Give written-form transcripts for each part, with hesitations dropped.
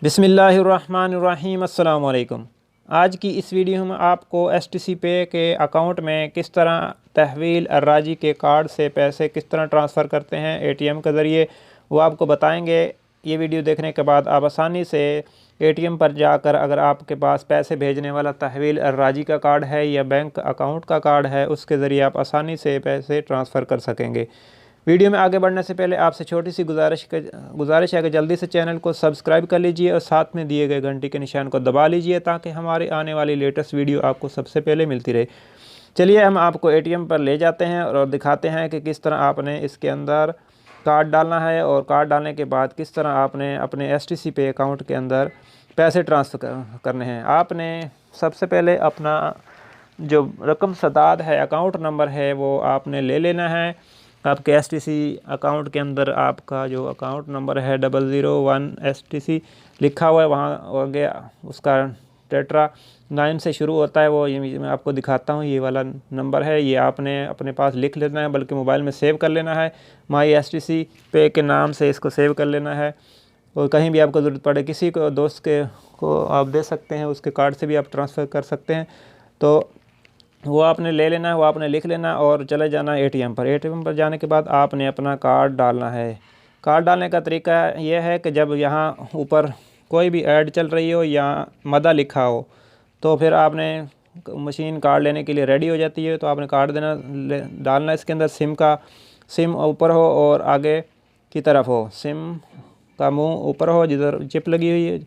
बिस्मिल्लाहिर्रहमानिर्रहीम। अस्सलाम वालेकुम। आज की इस वीडियो में आपको एसटीसी पे के अकाउंट में किस तरह तहवील अर्राजी के कार्ड से पैसे किस तरह ट्रांसफ़र करते हैं एटीएम के ज़रिए, वो आपको बताएंगे। ये वीडियो देखने के बाद आप आसानी से एटीएम पर जाकर, अगर आपके पास पैसे भेजने वाला तहवील अर्राजी का कार्ड है या बैंक अकाउंट का कार्ड है, उसके ज़रिए आप आसानी से पैसे ट्रांसफ़र कर सकेंगे। वीडियो में आगे बढ़ने से पहले आपसे छोटी सी गुजारिश है कि जल्दी से चैनल को सब्सक्राइब कर लीजिए और साथ में दिए गए घंटी के निशान को दबा लीजिए ताकि हमारे आने वाली लेटेस्ट वीडियो आपको सबसे पहले मिलती रहे। चलिए हम आपको एटीएम पर ले जाते हैं और दिखाते हैं कि किस तरह आपने इसके अंदर कार्ड डालना है और कार्ड डालने के बाद किस तरह आपने अपने एसटीसी पे अकाउंट के अंदर पैसे ट्रांसफ़र करने हैं। आपने सबसे पहले अपना जो रकम सदाद है, अकाउंट नंबर है, वो आपने ले लेना है। आपके एसटीसी अकाउंट के अंदर आपका जो अकाउंट नंबर है 001 एसटीसी लिखा हुआ है, वहाँ आगे उसका टेट्रा 9 से शुरू होता है। वो ये मैं आपको दिखाता हूँ, ये वाला नंबर है, ये आपने अपने पास लिख लेना है, बल्कि मोबाइल में सेव कर लेना है। माई एसटीसी पे के नाम से इसको सेव कर लेना है और कहीं भी आपको ज़रूरत पड़े किसी को दोस्त को आप दे सकते हैं, उसके कार्ड से भी आप ट्रांसफ़र कर सकते हैं। तो वो आपने ले लेना है, वो आपने लिख लेना और चले जाना एटीएम पर। एटीएम पर जाने के बाद आपने अपना कार्ड डालना है। कार्ड डालने का तरीका यह है कि जब यहाँ ऊपर कोई भी ऐड चल रही हो या मदा लिखा हो, तो फिर आपने मशीन कार्ड लेने के लिए रेडी हो जाती है, तो आपने कार्ड डालना। इसके अंदर सिम ऊपर हो और आगे की तरफ हो, सिम का मुंह ऊपर हो, जिधर चिप लगी हुई है।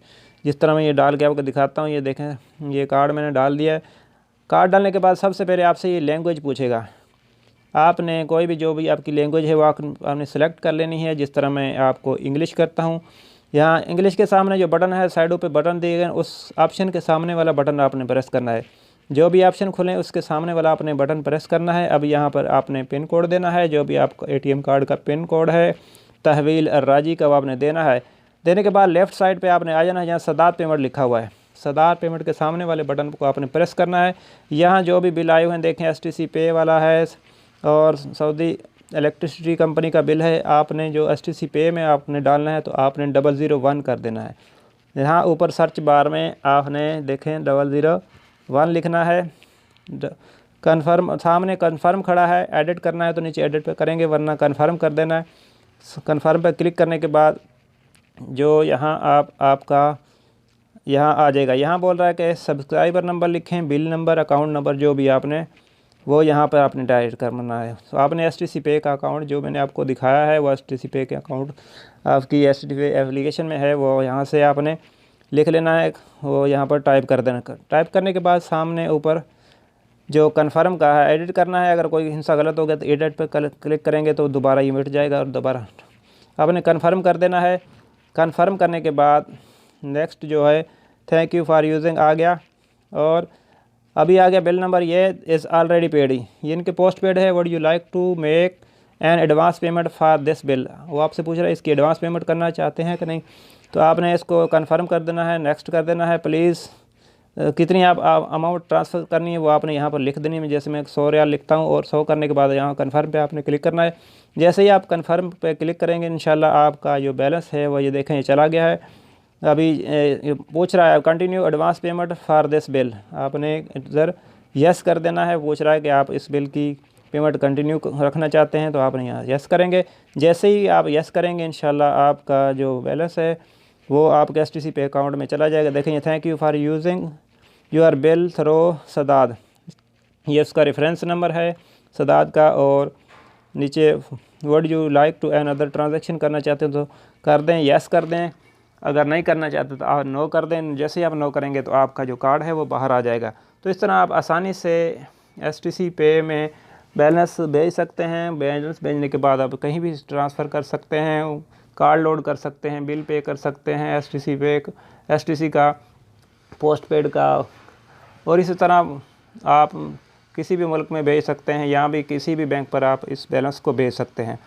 जिस तरह मैं ये डाल के आपको दिखाता हूँ, ये देखें, ये कार्ड मैंने डाल दिया है। कार्ड डालने के बाद सबसे पहले आपसे ये लैंग्वेज पूछेगा। आपने कोई भी जो भी आपकी लैंग्वेज है वो आपने सेलेक्ट कर लेनी है। जिस तरह मैं आपको इंग्लिश करता हूँ, यहाँ इंग्लिश के सामने जो बटन है, साइडों पे बटन दिए गए, उस ऑप्शन के सामने वाला बटन आपने प्रेस करना है। जो भी ऑप्शन खुले उसके सामने वाला आपने बटन प्रेस करना है। अब यहाँ पर आपने पिन कोड देना है, जो भी आपका एटीएम कार्ड का पिन कोड है तहवील अर्राजी का, वो आपने देना है। देने के बाद लेफ़्ट साइड पर आपने आ जाना है, जहाँ सदाद पेमेंट लिखा हुआ है। सदार पेमेंट के सामने वाले बटन को आपने प्रेस करना है। यहाँ जो भी बिल आए हुए हैं देखें, एसटीसी पे वाला है और सऊदी इलेक्ट्रिसिटी कंपनी का बिल है। आपने जो एसटीसी पे में आपने डालना है, तो आपने 001 कर देना है। यहाँ ऊपर सर्च बार में आपने देखें 001 लिखना है। कन्फर्म सामने कन्फर्म खड़ा है, एडिट करना है तो नीचे एडिट पे करेंगे, वरना कन्फर्म कर देना है। कन्फर्म पर क्लिक करने के बाद जो यहाँ आपका यहाँ आ जाएगा। यहाँ बोल रहा है कि सब्सक्राइबर नंबर लिखें, बिल नंबर, अकाउंट नंबर, जो भी आपने वो यहाँ पर आपने डायल करना है। तो आपने एसटीसी पे का अकाउंट जो मैंने आपको दिखाया है, वो एसटीसी पे के अकाउंट आपकी एसटीसी पे एप्लीकेशन में है, वो यहाँ से आपने लिख लेना है। वो यहाँ पर टाइप कर देना। टाइप करने के बाद सामने ऊपर जो कन्फर्म का है, एडिट करना है। अगर कोई हिस्सा गलत हो गया तो एडिट पर क्लिक करेंगे तो दोबारा ये मिट जाएगा और दोबारा आपने कन्फर्म कर देना है। कन्फर्म करने के बाद नेक्स्ट जो है थैंक यू फॉर यूजिंग आ गया और अभी आ गया बिल नंबर। ये इज़ ऑलरेडी पेड ही, ये इनके पोस्ट पेड है। Would you like to make an advance payment for this bill, वो आपसे पूछ रहा है इसकी एडवांस पेमेंट करना चाहते हैं कि नहीं। तो आपने इसको कंफर्म कर देना है, नेक्स्ट कर देना है। प्लीज़ कितनी आप अमाउंट ट्रांसफ़र करनी है वो आपने यहाँ पर लिख देनी है। जैसे मैं 100 रियाल लिखता हूँ और 100 करने के बाद यहाँ कन्फर्म पे आपने क्लिक करना है। जैसे ही आप कन्फर्म पे क्लिक करेंगे, इंशाल्लाह आपका जो बैलेंस है वो ये देखें, ये चला गया है। अभी पूछ रहा है continue advance payment for this bill, आपने इधर यस कर देना है। पूछ रहा है कि आप इस बिल की पेमेंट कंटिन्यू रखना चाहते हैं, तो आपने यहाँ यस करेंगे। जैसे ही आप यस करेंगे, इंशाल्लाह आपका जो बैलेंस है वो आपके एसटीसी पे अकाउंट में चला जाएगा। देखेंगे thank you for using your bill through Sadad, ये उसका रेफरेंस नंबर है सदाद का। और नीचे would you like to another transaction करना चाहते हैं तो कर दें, यस कर दें। अगर नहीं करना चाहते तो आप नो कर दें। जैसे ही आप नो करेंगे तो आपका जो कार्ड है वो बाहर आ जाएगा। तो इस तरह आप आसानी से एसटीसी पे में बैलेंस भेज सकते हैं। बैलेंस भेजने के बाद आप कहीं भी ट्रांसफ़र कर सकते हैं, कार्ड लोड कर सकते हैं, बिल पे कर सकते हैं, एसटीसी का, पोस्ट पेड का, और इसी तरह आप किसी भी मुल्क में भेज सकते हैं। यहाँ भी किसी भी बैंक पर आप इस बैलेंस को भेज सकते हैं।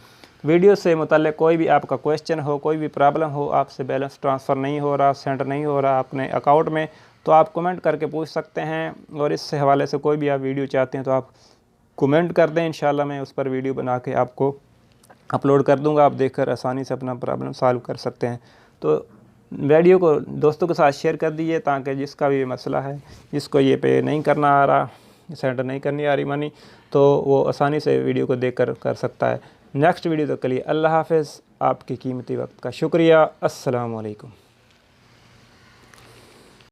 वीडियो से मुतल्लिक़ कोई भी आपका क्वेश्चन हो, कोई भी प्रॉब्लम हो, आपसे बैलेंस ट्रांसफ़र नहीं हो रहा, सेंड नहीं हो रहा अपने अकाउंट में, तो आप कमेंट करके पूछ सकते हैं। और इस हवाले से कोई भी आप वीडियो चाहते हैं तो आप कमेंट कर दें, इंशाल्लाह मैं उस पर वीडियो बना के आपको अपलोड कर दूंगा। आप देखकर आसानी से अपना प्रॉब्लम सॉल्व कर सकते हैं। तो वीडियो को दोस्तों के साथ शेयर कर दीजिए ताकि जिसका भी मसला है, जिसको ये पे नहीं करना आ रहा, सेंड नहीं करनी आ रही मनी, तो वो आसानी से वीडियो को देखकर कर सकता है। नेक्स्ट वीडियो तक के लिए अल्लाह हाफ़िज़। आपकी कीमती वक्त का शुक्रिया। अस्सलाम वालेकुम।